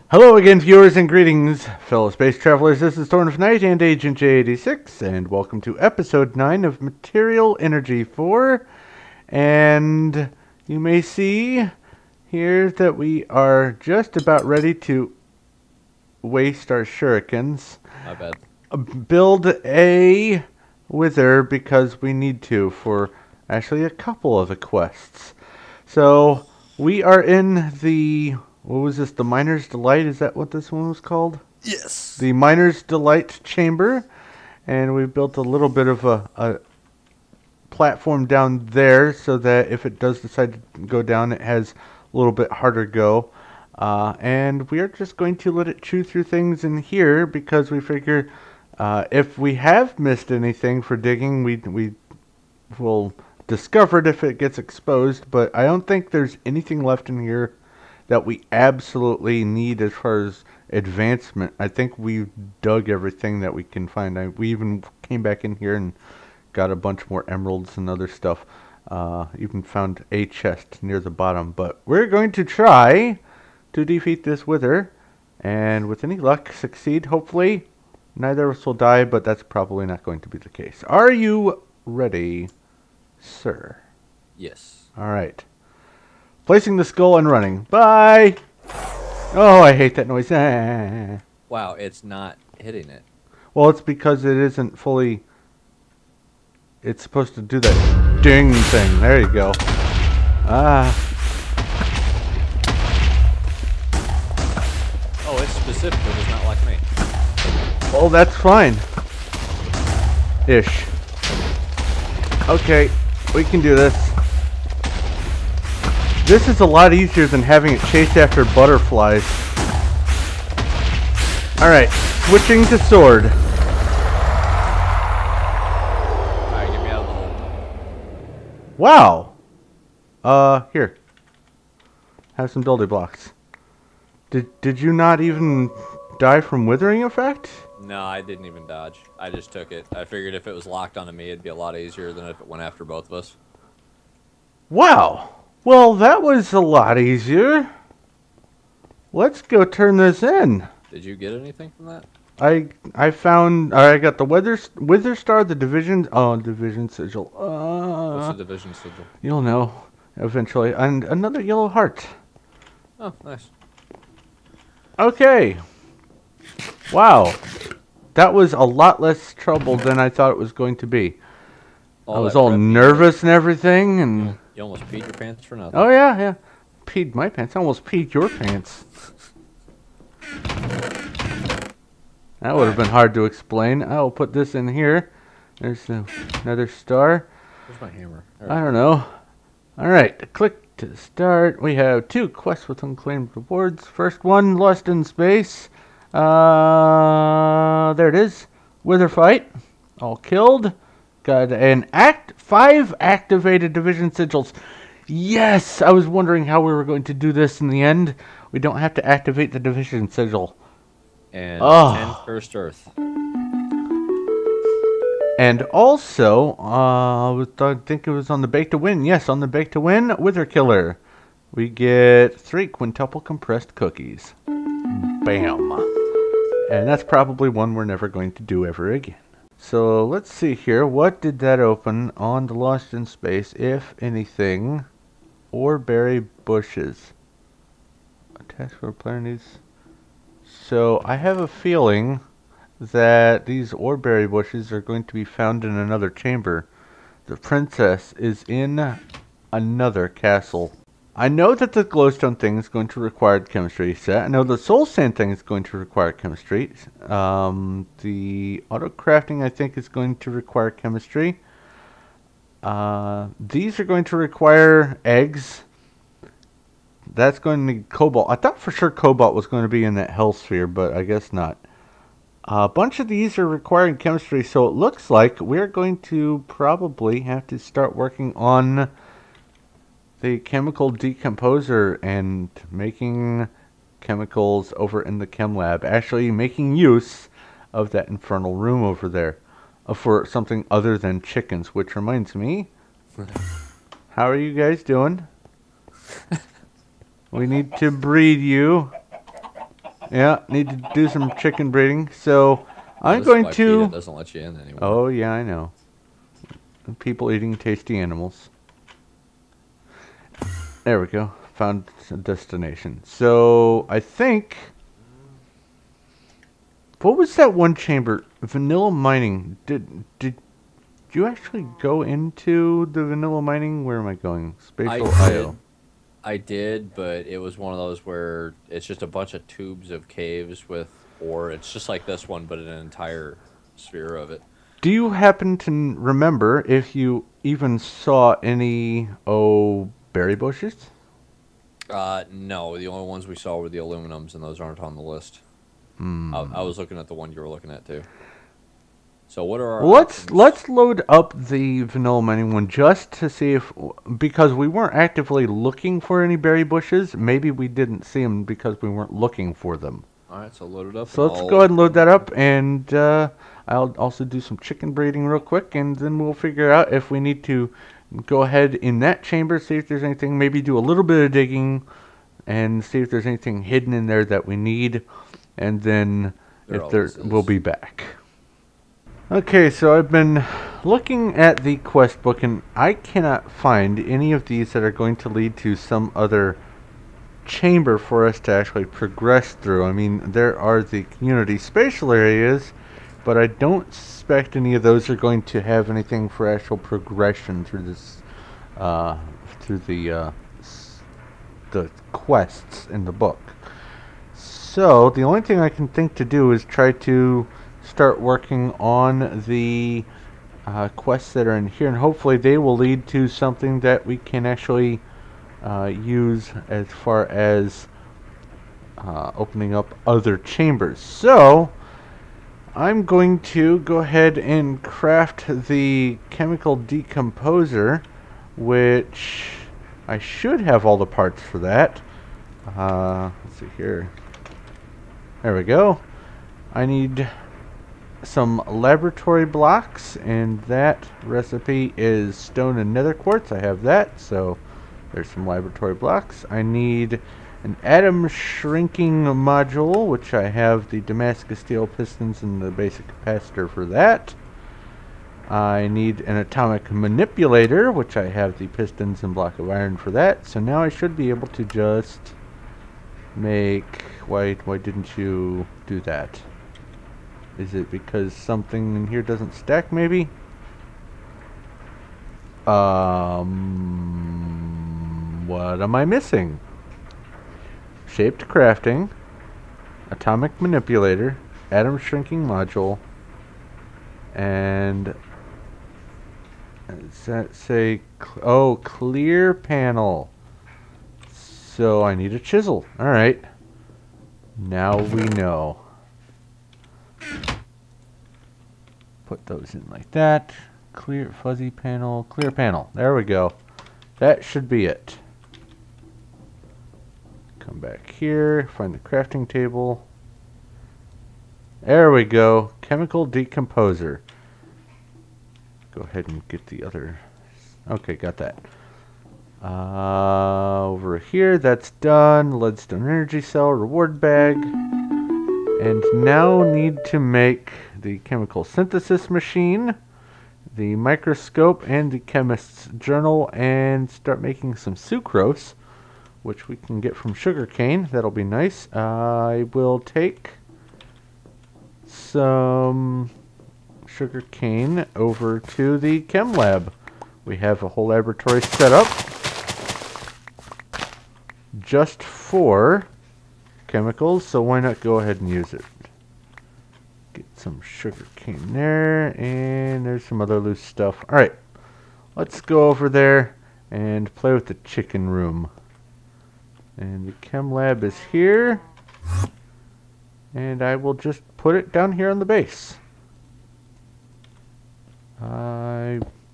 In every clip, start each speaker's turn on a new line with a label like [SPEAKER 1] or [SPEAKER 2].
[SPEAKER 1] Hello again, viewers, and greetings, fellow space travelers. This is Thorn of Night and Agent J86, and welcome to episode 9 of Material Energy 4. And you may see here that we are just about ready to waste our shurikens.
[SPEAKER 2] My bad.
[SPEAKER 1] Build a wither because we need to for actually a couple of the quests. So we are in the... What was this? The Miner's Delight? Is that what this one was called?
[SPEAKER 2] Yes.
[SPEAKER 1] The Miner's Delight Chamber. And we built a little bit of a platform down there so that if it does decide to go down, it has a little bit harder go. And we are just going to let it chew through things in here because we figure if we have missed anything for digging, we will discover it if it gets exposed. But I don't think there's anything left in here that we absolutely need as far as advancement. I think we dug everything that we can find. We even came back in here and got a bunch more emeralds and other stuff. Even found a chest near the bottom. But we're going to try to defeat this wither, and with any luck, succeed. Hopefully, neither of us will die, but that's probably not going to be the case. Are you ready, sir?
[SPEAKER 2] Yes.
[SPEAKER 1] All right. Placing the skull and running. Bye! Oh, I hate that noise.
[SPEAKER 2] Wow, it's not hitting it.
[SPEAKER 1] Well, it's because it isn't fully... It's supposed to do that ding thing. There you go. Ah.
[SPEAKER 2] Oh, it's specifically does not like me.
[SPEAKER 1] Well, that's fine. Ish. Okay, we can do this. This is a lot easier than having it chase after butterflies. Alright, switching to sword.
[SPEAKER 2] Alright, get me out of the hole.
[SPEAKER 1] Wow. Here. Have some building blocks. Did you not even die from withering effect?
[SPEAKER 2] No, I didn't even dodge. I just took it. I figured if it was locked onto me, it'd be a lot easier than if it went after both of us.
[SPEAKER 1] Wow. Well, that was a lot easier. Let's go turn this in.
[SPEAKER 2] Did you get anything from that?
[SPEAKER 1] I found... I got the Wither Star, the Division Sigil.
[SPEAKER 2] What's the division sigil?
[SPEAKER 1] You'll know eventually. And another yellow heart.
[SPEAKER 2] Oh, nice.
[SPEAKER 1] Okay. Wow. That was a lot less trouble than I thought it was going to be. I was all nervous and everything, and...
[SPEAKER 2] You almost peed your pants for nothing.
[SPEAKER 1] Oh, yeah. Peed my pants. I almost peed your pants. That would have been hard to explain. I'll put this in here. There's another star.
[SPEAKER 2] Where's my hammer?
[SPEAKER 1] I don't know. Alright, click to start. We have 2 quests with unclaimed rewards. First one, Lost in Space. There it is. Wither fight. All killed. Got an 5 activated division sigils. Yes! I was wondering how we were going to do this in the end. We don't have to activate the division sigil.
[SPEAKER 2] And 10 cursed earth.
[SPEAKER 1] And also, I think it was on the Bake to Win. Yes, on the Bake to Win, Wither Killer. We get 3 quintuple compressed cookies. Bam. And that's probably one we're never going to do ever again. So let's see here. What did that open on the Lost in Space, if anything? Or berry bushes. Attach for player needs. So I have a feeling that these oreberry bushes are going to be found in another chamber. The princess is in another castle. I know that the glowstone thing is going to require chemistry set. I know the soul sand thing is going to require chemistry. The auto crafting I think is going to require chemistry. These are going to require eggs. That's going to need cobalt. I thought for sure cobalt was going to be in that hell sphere, but I guess not. A bunch of these are requiring chemistry, so it looks like we're going to probably have to start working on the chemical decomposer and making chemicals over in the chem lab. Actually making use of that infernal room over there for something other than chickens, which reminds me, how are you guys doing? We need to breed you. Yeah, need to do some chicken breeding. So
[SPEAKER 2] Oh,
[SPEAKER 1] I'm
[SPEAKER 2] this is
[SPEAKER 1] going
[SPEAKER 2] why PETA
[SPEAKER 1] to.
[SPEAKER 2] doesn't let you in anymore.
[SPEAKER 1] Oh yeah, I know. People eating tasty animals. There we go. Found a destination. So I think. What was that one chamber? Vanilla mining. Did you actually go into the vanilla mining? Where am I going?
[SPEAKER 2] I
[SPEAKER 1] Spatial
[SPEAKER 2] did.
[SPEAKER 1] IO.
[SPEAKER 2] I did, but it was one of those where it's just a bunch of tubes of caves with ore. It's just like this one, but an entire sphere of it.
[SPEAKER 1] Do you happen to remember if you even saw any berry bushes?
[SPEAKER 2] No, the only ones we saw were the aluminums, and those aren't on the list. I was looking at the one you were looking at too. So what are our
[SPEAKER 1] Well, let's
[SPEAKER 2] options?
[SPEAKER 1] let's load up the vanilla mining one just to see if, because we weren't actively looking for any berry bushes, maybe we didn't see them because we weren't looking for them.
[SPEAKER 2] All right, so load it up, and
[SPEAKER 1] So let's go ahead
[SPEAKER 2] I'll.
[SPEAKER 1] and load that up, and I'll also do some chicken breeding real quick, and then we'll figure out if we need to go ahead in that chamber, see if there's anything, maybe do a little bit of digging, and see if there's anything hidden in there that we need, and then
[SPEAKER 2] There
[SPEAKER 1] if there,
[SPEAKER 2] always
[SPEAKER 1] we'll
[SPEAKER 2] is.
[SPEAKER 1] be back. Okay, so I've been looking at the quest book, and I cannot find any of these that are going to lead to some other chamber for us to actually progress through. I mean, there are the community spatial areas, but I don't suspect any of those are going to have anything for actual progression through this, uh, through the quests in the book. So the only thing I can think to do is try to start working on the quests that are in here, and hopefully they will lead to something that we can actually use as far as opening up other chambers. So I'm going to go ahead and craft the chemical decomposer, which I should have all the parts for that. Let's see here. There we go. I need some laboratory blocks, and that recipe is stone and nether quartz. I have that, so there's some laboratory blocks. I need an atom shrinking module, which I have the Damascus steel pistons and the basic capacitor for that. I need an atomic manipulator, which I have the pistons and block of iron for that. So now I should be able to just make... Why didn't you do that? Is it because something in here doesn't stack, maybe? What am I missing? Shaped crafting, atomic manipulator, atom shrinking module, and does that say, oh, clear panel. So I need a chisel. Alright. Now we know. Put those in like that. Clear fuzzy panel, clear panel. There we go. That should be it. Come back here, find the crafting table. There we go. Chemical decomposer. Go ahead and get the other. Okay, got that. Over here, that's done. Leadstone energy cell, reward bag. And now need to make the chemical synthesis machine, the microscope, and the chemist's journal, and start making some sucrose, which we can get from sugarcane. That'll be nice. I will take some sugarcane over to the chem lab. We have a whole laboratory set up just for chemicals, so why not go ahead and use it. Get some sugarcane there, and there's some other loose stuff. Alright, let's go over there and play with the chicken room. And the chem lab is here, and I will just put it down here on the base.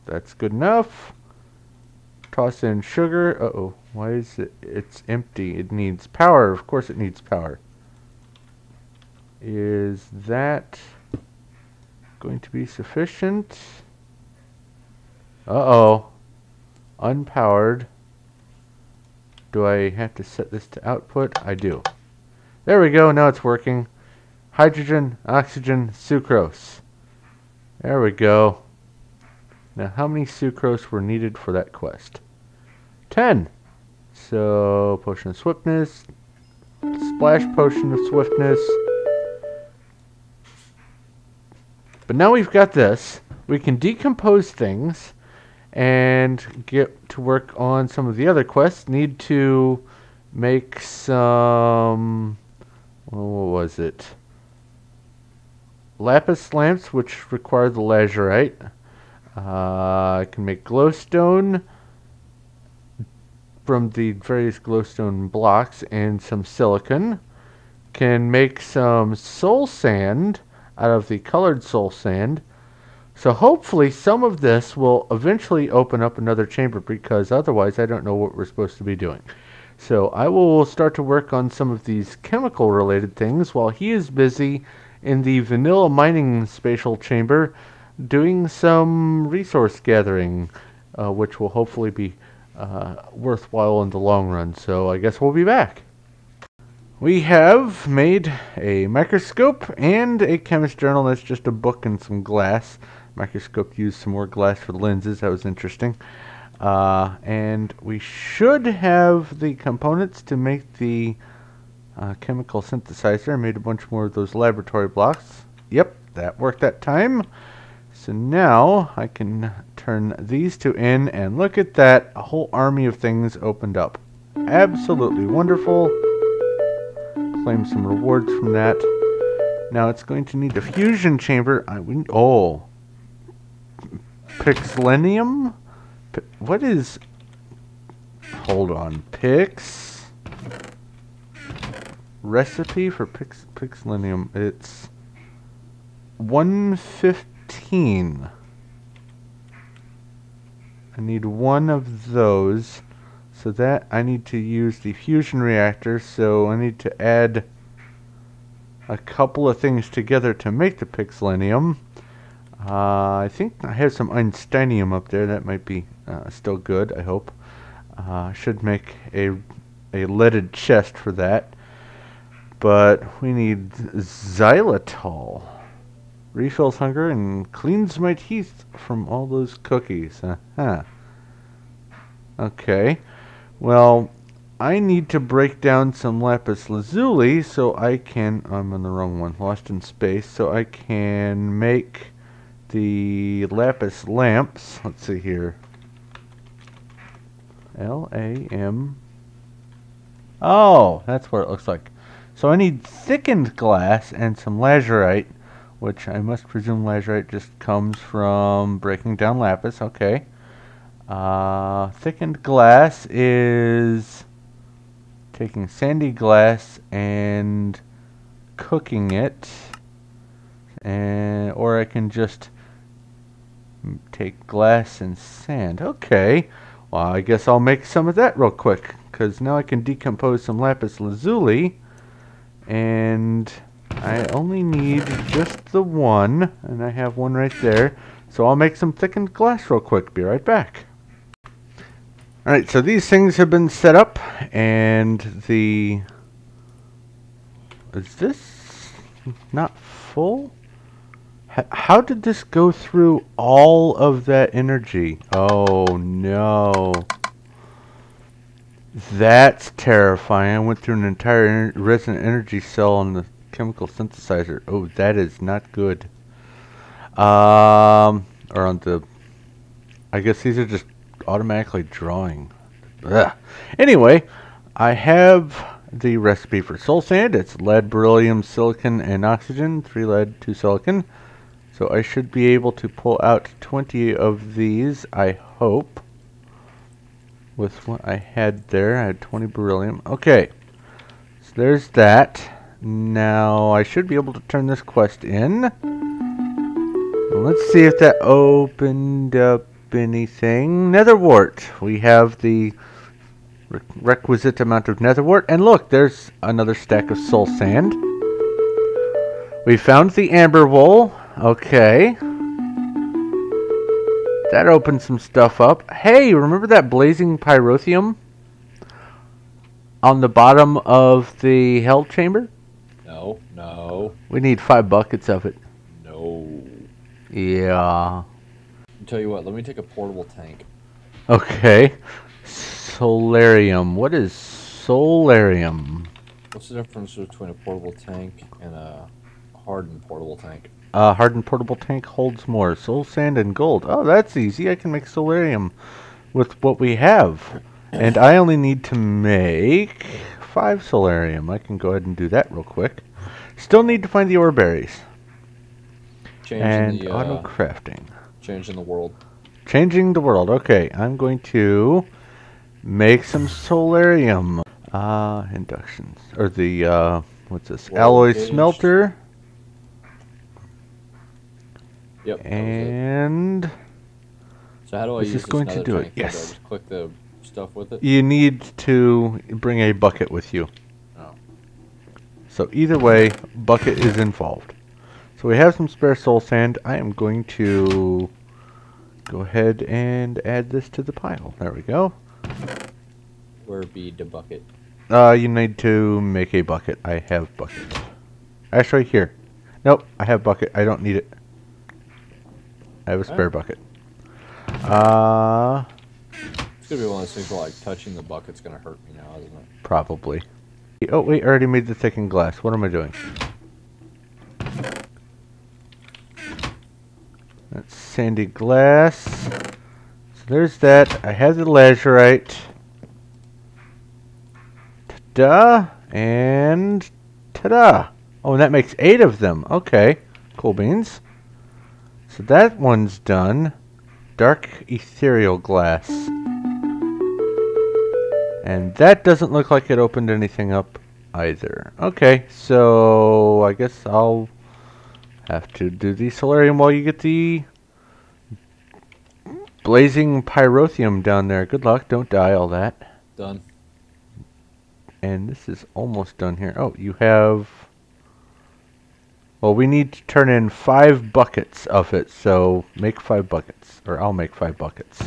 [SPEAKER 1] That's good enough. Toss in sugar. Uh-oh, why is it? It's empty. It needs power. Of course it needs power. Is that going to be sufficient? Uh-oh. Unpowered. Do I have to set this to output? I do. There we go. Now it's working. Hydrogen, oxygen, sucrose. There we go. Now, how many sucrose were needed for that quest? 10. So, potion of swiftness, splash potion of swiftness. But now we've got this. We can decompose things and get to work on some of the other quests. Need to make some... what was it? Lapis lamps, which require the lazurite. I can make glowstone from the various glowstone blocks and some silicon. Can make some soul sand out of the colored soul sand. So hopefully some of this will eventually open up another chamber, because otherwise I don't know what we're supposed to be doing. So I will start to work on some of these chemical related things while he is busy in the vanilla mining spatial chamber doing some resource gathering, which will hopefully be worthwhile in the long run. So I guess we'll be back. We have made a microscope and a chemist journal. That's just a book and some glass. Microscope used some more glass for the lenses. That was interesting. And we should have the components to make the chemical synthesizer. I made a bunch more of those laboratory blocks. Yep, that worked that time. So now I can turn these two in, and look at that. A whole army of things opened up. Absolutely wonderful. Claim some rewards from that. Now it's going to need a fusion chamber. Oh. Pixelenium? What is... hold on. Recipe for Pixelenium. It's 115. I need one of those. So that I need to use the fusion reactor. So I need to add a couple of things together to make the Pixelenium. I think I have some Einsteinium up there. That might be still good, I hope. Should make a leaded chest for that. But we need xylitol. Refills hunger and cleans my teeth from all those cookies. Okay. Well, I need to break down some lapis lazuli so I can... I'm on the wrong one. Lost in space. So I can make the lapis lamps. Let's see here. L-A-M... oh, that's what it looks like. So I need thickened glass and some lazurite, which I must presume lazurite just comes from breaking down lapis. Okay. Thickened glass is taking sandy glass and cooking it, or I can just take glass and sand. Okay. Well, I guess I'll make some of that real quick, because now I can decompose some lapis lazuli, and I only need just the one, and I have one right there. So I'll make some thickened glass real quick. Be right back. Alright, so these things have been set up, and the... is this not full? How did this go through all of that energy? Oh no. That's terrifying. I went through an entire resonant energy cell on the chemical synthesizer. Oh, that is not good. Or on the... I guess these are just automatically drawing. Ugh. Anyway, I have the recipe for soul sand. It's lead, beryllium, silicon, and oxygen. 3 lead, 2 silicon. So I should be able to pull out 20 of these, I hope. With what I had there, I had 20 beryllium. Okay, so there's that. Now I should be able to turn this quest in. Well, let's see if that opened up anything. Netherwort. We have the requisite amount of netherwort. And look, there's another stack of soul sand. We found the amber wool. Okay. That opened some stuff up. Hey, remember that blazing pyrotheum? on the bottom of the hell chamber?
[SPEAKER 2] No, no,
[SPEAKER 1] We need 5 buckets of it.
[SPEAKER 2] no.
[SPEAKER 1] Yeah.
[SPEAKER 2] I'll tell you what, let me take a portable tank.
[SPEAKER 1] Okay. Solarium. What is solarium?
[SPEAKER 2] What's the difference between a portable tank and a hardened portable tank?
[SPEAKER 1] Hardened portable tank holds more soul sand and gold. Oh, that's easy. I can make solarium with what we have. And I only need to make 5 solarium. I can go ahead and do that real quick. Still need to find the ore berries. And auto crafting.
[SPEAKER 2] Changing the world.
[SPEAKER 1] Changing the world. Okay, I'm going to make some solarium. Inductions. Or the, what's this?
[SPEAKER 2] World
[SPEAKER 1] Alloy
[SPEAKER 2] caged.
[SPEAKER 1] smelter.
[SPEAKER 2] Yep.
[SPEAKER 1] And
[SPEAKER 2] So how do I
[SPEAKER 1] this
[SPEAKER 2] use
[SPEAKER 1] is going to
[SPEAKER 2] another
[SPEAKER 1] do it.
[SPEAKER 2] tank? Do I
[SPEAKER 1] Yes.
[SPEAKER 2] just click the stuff with it?
[SPEAKER 1] You need to bring a bucket with you.
[SPEAKER 2] Oh.
[SPEAKER 1] So either way, bucket is involved. So we have some spare soul sand. I am going to go ahead and add this to the pile. There we go.
[SPEAKER 2] Where be the bucket?
[SPEAKER 1] You need to make a bucket. I have bucket. Actually, here. Nope, I have bucket. I don't need it. I have a spare bucket.
[SPEAKER 2] It's gonna be one of those things where like touching the bucket's gonna hurt me now, isn't it?
[SPEAKER 1] Probably. Oh wait, I already made the thickened glass. What am I doing? That's sandy glass. So there's that. I have the lazurite. Ta-da! And ta-da! Oh, and that makes 8 of them. Okay. Cool beans. So that one's done. Dark ethereal glass. And that doesn't look like it opened anything up either. Okay, so I guess I'll have to do the solarium while you get the blazing pyrotheum down there. Good luck, don't die, all that.
[SPEAKER 2] Done.
[SPEAKER 1] And this is almost done here. Oh, you have... Well, we need to turn in 5 buckets of it, so make 5 buckets. Or I'll make 5 buckets.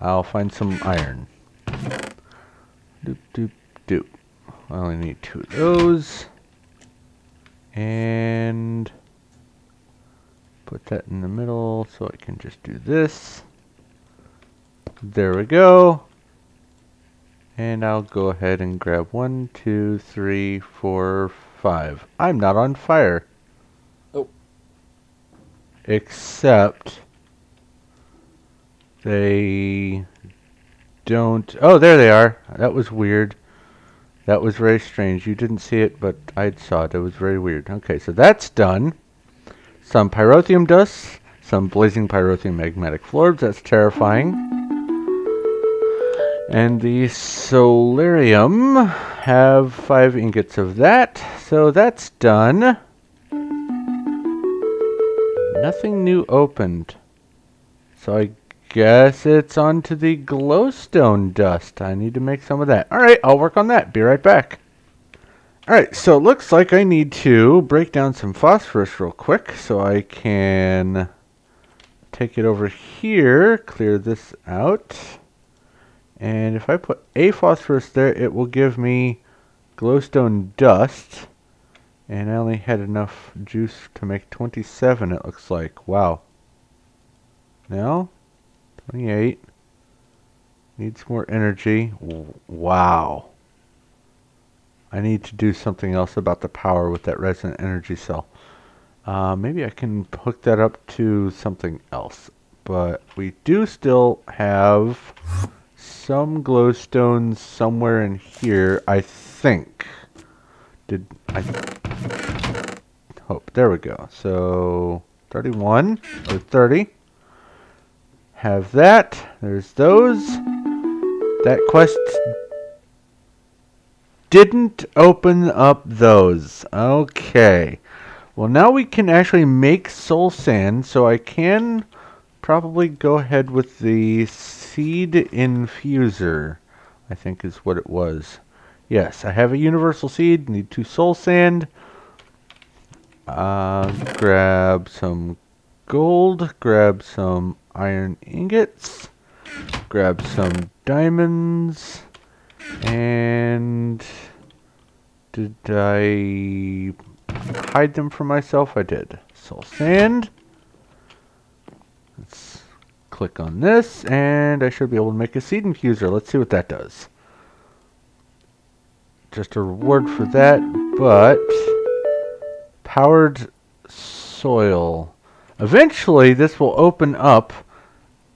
[SPEAKER 1] I'll find some iron. Doop, doop, doop. I only need 2 of those. And put that in the middle so I can just do this. There we go. And I'll go ahead and grab 1, 2, 3, 4, 5. I'm not on fire.
[SPEAKER 2] Oh.
[SPEAKER 1] Except they don't... Oh, there they are. That was weird. That was very strange. You didn't see it, but I saw it. It was very weird. Okay, so that's done. Some pyrotheum dust. Some blazing pyrotheum magmatic florbs. That's terrifying. And the solarium have 5 ingots of that. So that's done. Nothing new opened. So I guess it's on to the glowstone dust. I need to make some of that. Alright, I'll work on that. Be right back. Alright, so it looks like I need to break down some phosphorus real quick so I can take it over here, clear this out. And if I put a phosphorus there, it will give me glowstone dust. And I only had enough juice to make 27, it looks like. Wow. Now, 28. Needs more energy. Wow. I need to do something else about the power with that resonant energy cell. Maybe I can hook that up to something else. But we do still have some glowstones somewhere in here, I think. Oh, there we go. So 31 or 30. Have that. There's those. That quest didn't open up those. Okay. Well, now we can actually make soul sand, so I can probably go ahead with the seed infuser, I think is what it was. Yes, I have a universal seed, need 2 soul sand. Grab some gold, grab some iron ingots, grab some diamonds, And did I hide them from myself? I did. Soul sand. Let's click on this, and I should be able to make a seed infuser. Let's see what that does. Just a reward for that, but powered soil. Eventually, this will open up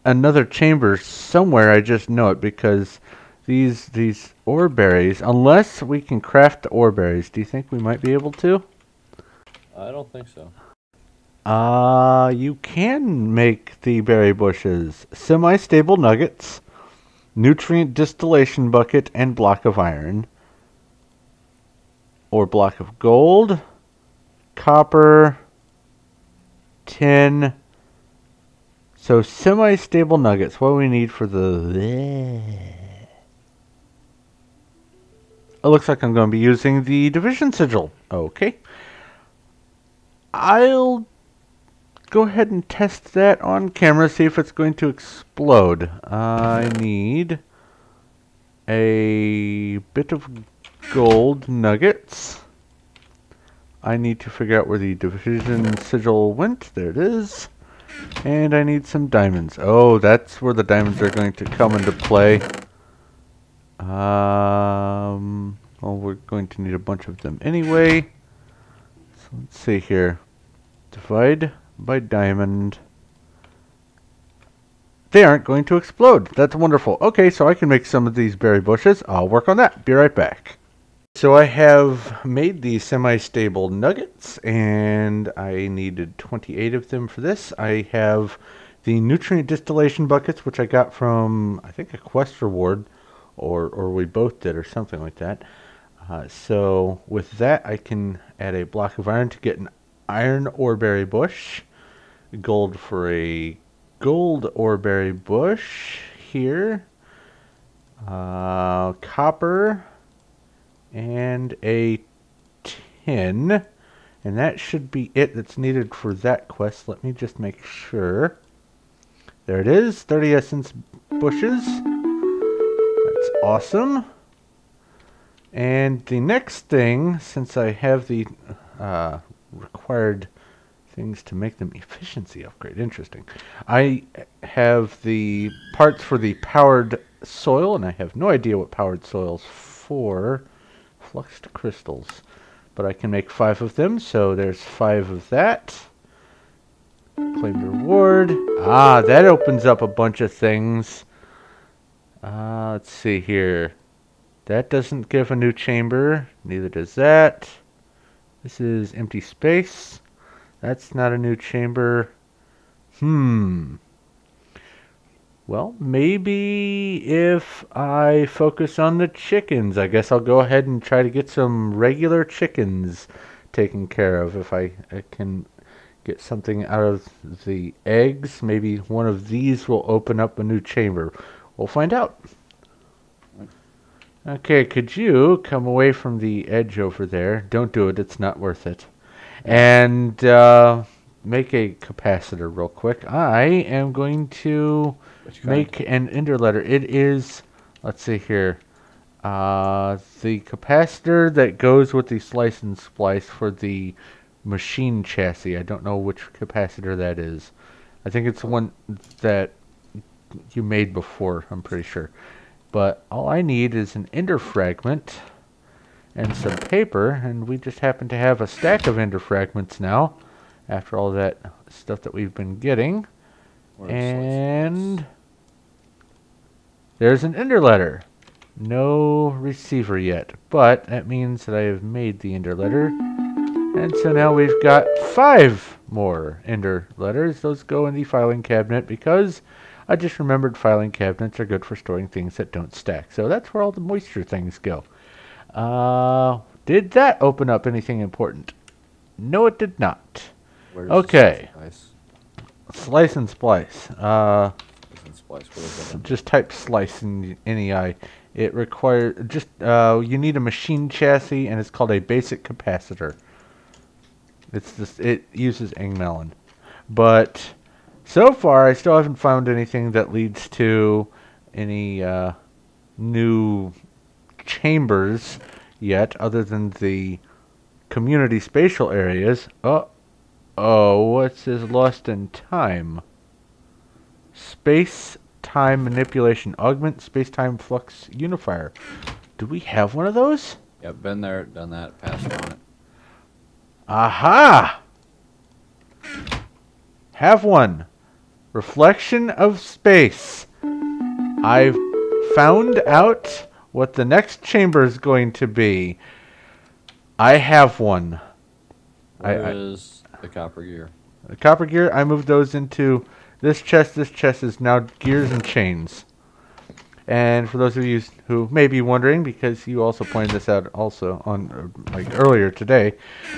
[SPEAKER 1] another chamber somewhere. I just know it because these ore berries, unless we can craft the ore berries, do you think we might be able to?
[SPEAKER 2] I don't think so.
[SPEAKER 1] You can make the berry bushes. Semi-stable nuggets, nutrient distillation bucket, and block of iron. Or block of gold, copper, tin. So semi-stable nuggets. What do we need for the... It looks like I'm going to be using the division sigil. Okay. I'll go ahead and test that on camera, see if it's going to explode. I need a bit of gold nuggets. I need to figure out where the division sigil went. There it is. And I need some diamonds. Oh, that's where the diamonds are going to come into play. Well, we're going to need a bunch of them anyway. So let's see here. Divide by diamond. They aren't going to explode. That's wonderful. Okay, so I can make some of these berry bushes. I'll work on that. Be right back. So I have made these semi-stable nuggets, and I needed 28 of them for this. I have the nutrient distillation buckets, which I got from, I think, a quest reward, or we both did, or something like that. So with that, I can add a block of iron to get an iron ore berry bush, gold for a gold ore berry bush here, copper, and a tin, and that should be it that's needed for that quest. Let me just make sure. There it is, 30 essence bushes. That's awesome. And the next thing, since I have the required things to make them efficiency upgrade, interesting. I have the parts for the powered soil, and I have no idea what powered soil's for. Fluxed crystals. But I can make 5 of them, so there's 5 of that. Claim the reward. Ah, that opens up a bunch of things. Let's see here. That doesn't give a new chamber. Neither does that. This is empty space. That's not a new chamber. Well, maybe if I focus on the chickens, I guess I'll go ahead and try to get some regular chickens taken care of. If I can get something out of the eggs, maybe one of these will open up a new chamber. We'll find out. Okay, could you come away from the edge over there? Don't do it, it's not worth it. And make a capacitor real quick. I am going to make an ender letter. It is, let's see here, the capacitor that goes with the slice and splice for the machine chassis. I don't know which capacitor that is. I think it's the one that you made before, I'm pretty sure. But all I need is an ender fragment and some paper, and we just happen to have a stack of ender fragments now after all that stuff that we've been getting. And there's an ender letter. No receiver yet, but that means that I have made the ender letter. And so now we've got 5 more ender letters. Those go in the filing cabinet because I just remembered filing cabinets are good for storing things that don't stack. So that's where all the moisture things go. Did that open up anything important? No, it did not. Okay. Slice and splice. Just type slice in NEI. It requires just you need a machine chassis, and it's called a basic capacitor. It uses Engmelon, but so far I still haven't found anything that leads to any new chambers yet, other than the community spatial areas. Oh, what's this? Lost in time. Space-time manipulation. Augment space-time flux unifier. Do we have one of those?
[SPEAKER 2] Yep, been there, done that, passed on it.
[SPEAKER 1] Aha! Have one. Reflection of space. I've found out what the next chamber is going to be. I have one.
[SPEAKER 2] Where is the copper gear?
[SPEAKER 1] The copper gear, I moved those into this chest. This chest is now gears and chains. And for those of you who may be wondering, because you also pointed this out also on like earlier today,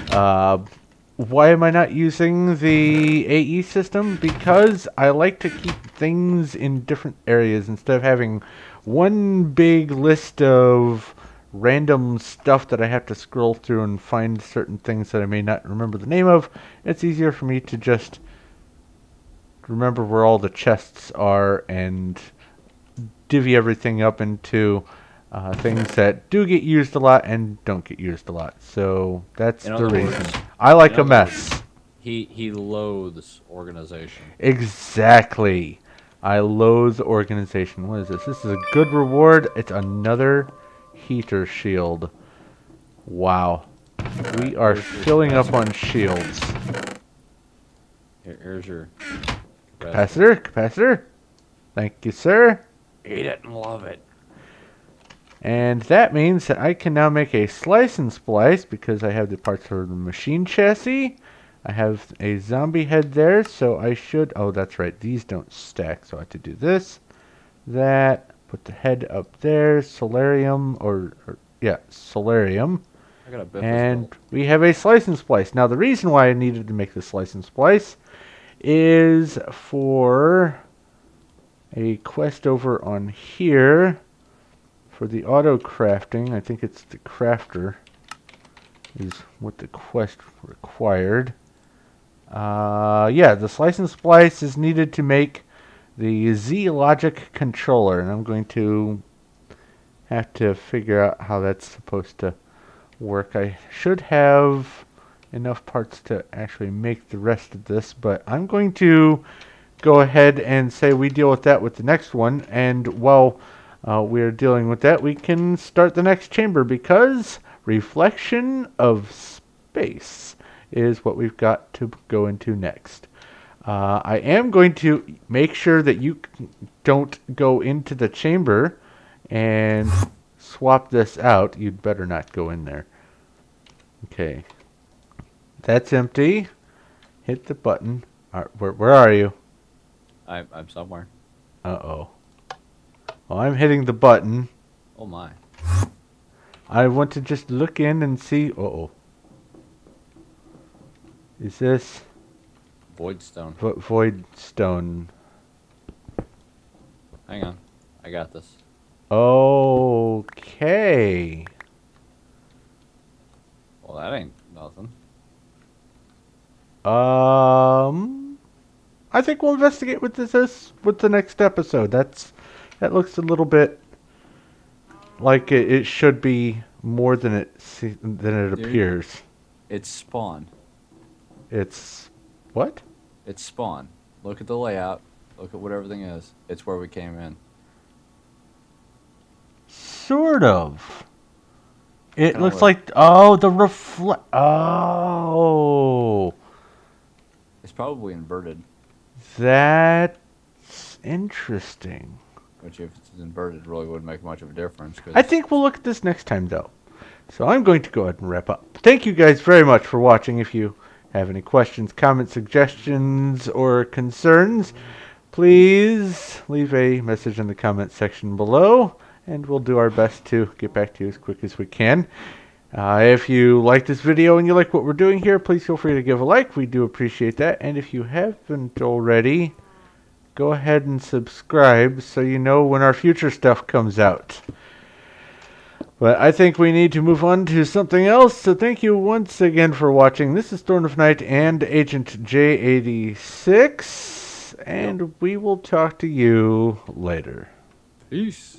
[SPEAKER 1] why am I not using the AE system? Because I like to keep things in different areas instead of having one big list of random stuff that I have to scroll through and find certain things that I may not remember the name of. It's easier for me to just remember where all the chests are and divvy everything up into things that do get used a lot and don't get used a lot. So that's the reason. I like a mess.
[SPEAKER 2] He loathes organization.
[SPEAKER 1] Exactly. I loathe organization. What is this? This is a good reward. It's another heater shield. Wow. We are filling up on shields.
[SPEAKER 2] Here's your
[SPEAKER 1] capacitor. Thank you, sir.
[SPEAKER 2] Eat it and love it.
[SPEAKER 1] And that means that I can now make a slice and splice because I have the parts for the machine chassis. I have a zombie head there, so I should... Oh, that's right. These don't stack, so I have to do this, that, put the head up there, solarium, yeah, solarium.
[SPEAKER 2] I got a bit
[SPEAKER 1] and we have a slice and splice. Now, the reason why I needed to make the slice and splice is for a quest over on here for the auto crafting. I think it's the crafter is what the quest required. Yeah, the slice and splice is needed to make the Z-Logic controller, and I'm going to have to figure out how that's supposed to work. I should have enough parts to actually make the rest of this, but I'm going to go ahead and say we deal with that with the next one, and while we're dealing with that, we can start the next chamber, because reflection of space is what we've got to go into next. I am going to make sure that you don't go into the chamber and swap this out. You'd better not go in there. Okay. That's empty. Hit the button. Where are you?
[SPEAKER 2] I'm somewhere.
[SPEAKER 1] Uh-oh. Well, I'm hitting the button.
[SPEAKER 2] Oh my.
[SPEAKER 1] I want to just look in and see. Uh-oh. Is this...
[SPEAKER 2] Void stone.
[SPEAKER 1] Void stone.
[SPEAKER 2] Hang on. I got this.
[SPEAKER 1] Okay.
[SPEAKER 2] Well, that ain't nothing.
[SPEAKER 1] I think we'll investigate with this with the next episode. That looks a little bit like it should be more than it appears.
[SPEAKER 2] It's spawn.
[SPEAKER 1] It's what?
[SPEAKER 2] It's spawn. Look at the layout. Look at what everything is. It's where we came in.
[SPEAKER 1] Sort of. It
[SPEAKER 2] Kinda
[SPEAKER 1] looks
[SPEAKER 2] like-
[SPEAKER 1] like Oh.
[SPEAKER 2] It's probably inverted.
[SPEAKER 1] That's interesting.
[SPEAKER 2] Which, if it's inverted, really wouldn't make much of a difference.
[SPEAKER 1] I think we'll look at this next time, though. So I'm going to go ahead and wrap up. Thank you guys very much for watching. If you have any questions, comments, suggestions, or concerns, please leave a message in the comment section below, and we'll do our best to get back to you as quick as we can. If you like this video and you like what we're doing here, please feel free to give a like. We do appreciate that. And if you haven't already, go ahead and subscribe so you know when our future stuff comes out. But I think we need to move on to something else, so thank you once again for watching. This is Thorn of Night and Agent J86, and we will talk to you later.
[SPEAKER 2] Peace.